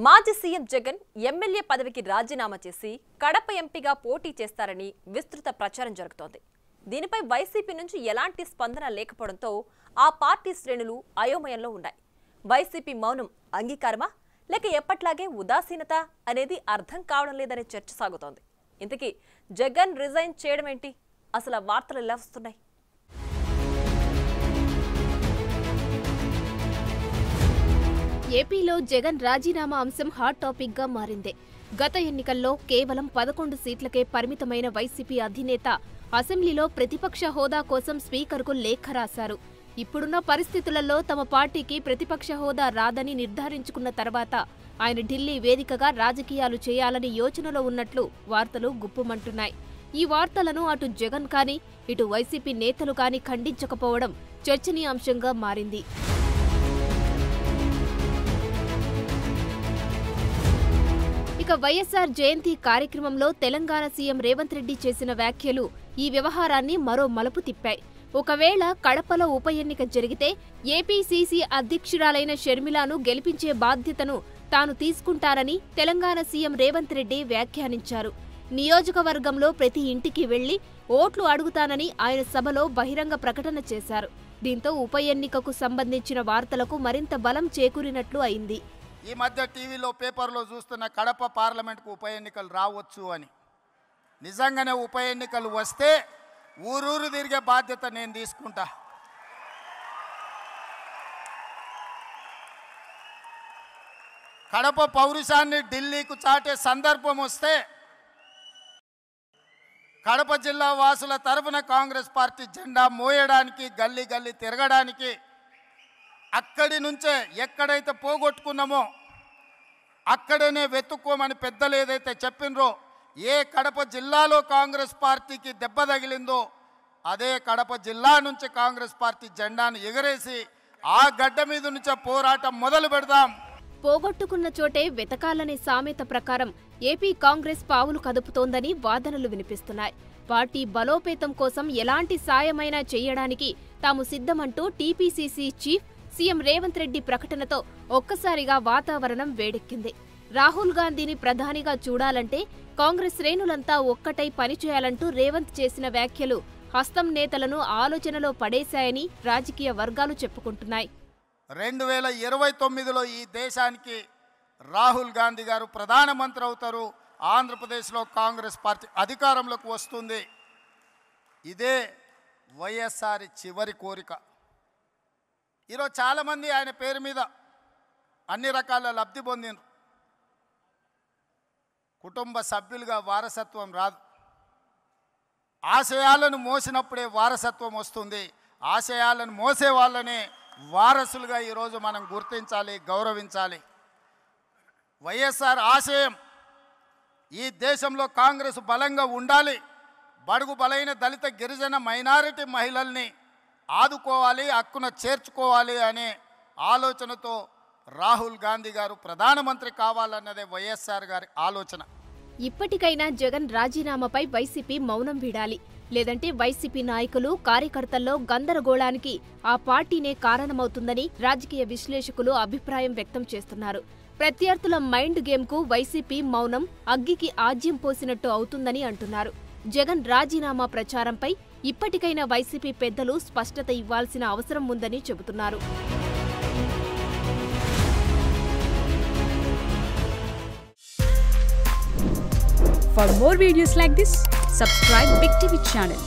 మాజీ CM Jagan MLA పదవికి రాజీనామా చేసి కడప ఎంపీగా పోటీ చేస్తారని విస్తృత ప్రచారం జరుగుతోంది. దీనిపై వైసీపీ నుంచి ఎలాంటి స్పందన లేకపోవడంతో ఆ పార్టీ శ్రేణులు అయోమయంలో ఉన్నాయి. వైసీపీ మౌనం అంగీకారమా లేక ఎప్పట్లాగే ఉదాసీనత అనేది అర్థం కావడం లేదనే చర్చ సాగుతోంది. ఇంతకీ జగన్ రిజైన్ చేయడం ఏంటి? అసలు వార్తలు ఎలా వస్తున్నాయి? ఏపీలో జగన్ రాజీనామా అంశం హాట్ టాపిక్ గా మారింది. గత ఎన్నికల్లో కేవలం 11 సీట్లకే పరిమితమైన వైసీపీ అధినేత అసెంబ్లీలో ప్రతిపక్ష హోదా కోసం స్పీకర్కు లేఖ రాశారు. ఇప్పుడున్న పరిస్థితులలో తమ పార్టీకి ప్రతిపక్ష హోదా రాదని నిర్ధారించుకున్న తర్వాత ఆయన ఢిల్లీ వేదికగా రాజకీయాలు చేయాలని యోచనలో ఉన్నట్లు వార్తలు గుప్పుమంటున్నాయి. ఈ వార్తలను అటు జగన్ కానీ ఇటు వైసీపీ నేతలు కానీ ఖండించకపోవడం చర్చనీయాంశంగా మారింది. ఇక వైఎస్ఆర్ జయంతి కార్యక్రమంలో తెలంగాణ సీఎం రేవంత్ రెడ్డి చేసిన వ్యాఖ్యలు ఈ వ్యవహారాన్ని మరో మలుపు తిప్పాయి. ఒకవేళ కడపలో ఉప ఎన్నిక జరిగితే ఏపీసీసీ అధ్యక్షురాలైన షర్మిలాను గెలిపించే బాధ్యతను తాను తీసుకుంటానని తెలంగాణ సీఎం రేవంత్ రెడ్డి వ్యాఖ్యానించారు. నియోజకవర్గంలో ప్రతి ఇంటికి వెళ్లి ఓట్లు అడుగుతానని ఆయన సభలో బహిరంగ ప్రకటన చేశారు. దీంతో ఉప ఎన్నికకు సంబంధించిన వార్తలకు మరింత బలం చేకూరినట్లు అయింది. ఈ మధ్య టీవీలో పేపర్లో చూస్తున్న కడప పార్లమెంట్కు ఉప ఎన్నికలు రావచ్చు అని. నిజంగానే ఉప ఎన్నికలు వస్తే ఊరూరు తిరిగే బాధ్యత నేను తీసుకుంటా. కడప పౌరుషాన్ని ఢిల్లీకు చాటే సందర్భం వస్తే కడప జిల్లా వాసుల తరఫున కాంగ్రెస్ పార్టీ జెండా మోయడానికి గల్లీ గల్లీ తిరగడానికి అక్కడి నుంచే ఎక్కడైతే పోగొట్టుకున్నామో అక్కడనే వెతుక్కోమని పెద్దలు ఏదైతే చెప్పినరో, ఏ కడప జిల్లాలో కాంగ్రెస్ పార్టీకి దెబ్బ తగిలిందో అదే కడప జిల్లా నుంచి కాంగ్రెస్ పార్టీ జెండాను ఎగరేసి ఆ గడ్డ మీద నుంచే పోరాటం మొదలు పెడదాం. పోగొట్టుకున్న చోటే వెతకాలనే సామెత ప్రకారం ఏపీ కాంగ్రెస్ పావులు కదుపుతోందని వాదనలు వినిపిస్తున్నాయి. పార్టీ బలోపేతం కోసం ఎలాంటి సాయమైనా చేయడానికి తాము సిద్ధమంటూ TPCC chief CM Revanth Reddy ప్రకటనతో ఒక్కసారిగా వాతావరణం వేడెక్కింది. రాహుల్ గాంధీని ప్రధానిగా చూడాలంటే కాంగ్రెస్ శ్రేణులంతా ఒక్కటై పనిచేయాలంటూ రేవంత్ చేసిన వ్యాఖ్యలు హస్తం నేతలను ఆలోచనలో పడేశాయని రాజకీయ వర్గాలు చెప్పుకుంటున్నాయి. 2029లో ఈ దేశానికి రాహుల్ గాంధీ గారు ప్రధానమంత్రి అవుతారు. ఆంధ్రప్రదేశ్లో కాంగ్రెస్ పార్టీ అధికారంలోకి వస్తుంది. ఇదే వైఎస్ఆర్ చివరి కోరిక. ఈరోజు చాలామంది ఆయన పేరు మీద అన్ని రకాల లబ్ధి పొందినారు. కుటుంబ సభ్యులుగా వారసత్వం రాదు. ఆశయాలను మోసినప్పుడే వారసత్వం వస్తుంది. ఆశయాలను మోసే వాళ్ళనే వారసులుగా ఈరోజు మనం గుర్తించాలి, గౌరవించాలి. వైఎస్ఆర్ ఆశయం ఈ దేశంలో కాంగ్రెస్ బలంగా ఉండాలి, బడుగు బలైన దళిత గిరిజన మైనారిటీ మహిళల్ని ఆదుకోవాలి, హక్కున చేర్చుకోవాలి అనే ఆలోచనతో రాహుల్ గాంధీ గారు ప్రధానమంత్రి కావాలన్నదే వైఎస్ఆర్ గారి ఆలోచన. ఇప్పటికైనా జగన్ రాజీనామాపై వైసీపీ మౌనం వీడాలి. లేదంటే వైసీపీ నాయకులు కార్యకర్తల్లో గందరగోళానికి ఆ పార్టీనే కారణమవుతుందని రాజకీయ విశ్లేషకులు అభిప్రాయం వ్యక్తం చేస్తున్నారు. ప్రత్యర్థుల మైండ్ గేమ్కు వైసీపీ మౌనం అగ్గికి ఆజ్యం పోసినట్టు అవుతుందని అంటున్నారు. జగన్ రాజీనామా ప్రచారంపై ఇప్పటికైనా వైసీపీ పెద్దలు స్పష్టత ఇవ్వాల్సిన అవసరం ఉందని చెబుతున్నారు. For more videos like this, subscribe Big TV channel.